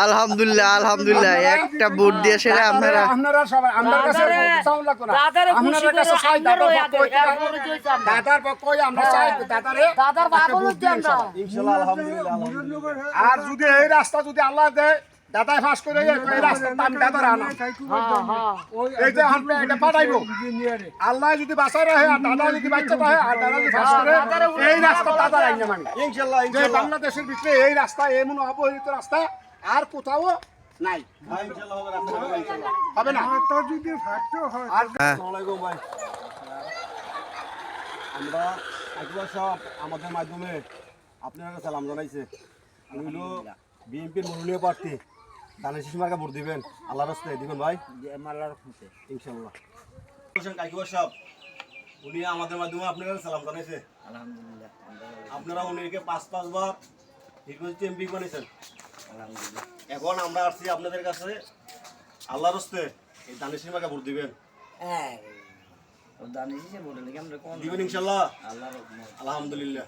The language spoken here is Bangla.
আলহামদুলিল্লাহ আলহামদুলিল্লাহ একটা ভোট দিয়ে সেরে আপনারা সবাই আমার কাছে সাউন্ড লাগতো না আপনাদের কাছে চাই দাদার পক্ষে আমরা চাই দাদার বাবুল আমরা ইনশাআল্লাহ আলহামদুলিল্লাহ আর যদি এই রাস্তা যদি আল্লাহ দেয় দাদাই ফাঁস করে এই রাস্তা আমি দাদার আনা এই যে আমরা এটা পাঠাইবো আল্লাহ যদি বাঁচায় রাখে আর দাদা যদি বাচ্চা রাখে আর দাদা যদি ফাঁস করে এই রাস্তা দাদার আইনা মানে ইনশাআল্লাহ যে বাংলাদেশের ভিতরে এই রাস্তা এমন অবহেলিত রাস্তা আর কোথাও নাই ইনশাআল্লাহ হবে না আর আসসালামু আলাইকুম ভাই আমরা একবার সব আমাদের মাধ্যমে আপনারা সালাম জানাইছে হইল বিএনপির মনোনীয় প্রার্থী দানের শিশু মার্কা ভোট দিবেন আল্লাহর রাস্তায় দিবেন ভাই ইনশাআল্লাহ কাকিবার সব উনি আমাদের মাধ্যমে আপনারা সালাম জানাইছে আলহামদুলিল্লাহ আপনারা উনিকে 5 বার নির্বাচিত এমপি বানিয়েছেন আলহামদুলিল্লাহ এখন আমরা আসছি আপনাদের কাছে আল্লাহর রাস্তায় এই দানের শিশু মার্কা ভোট দিবেন হ্যাঁ দানের শিশু ভোট দিবেন আমরা কোন দিবেন ইনশাআল্লাহ আল্লাহর রহমত আলহামদুলিল্লাহ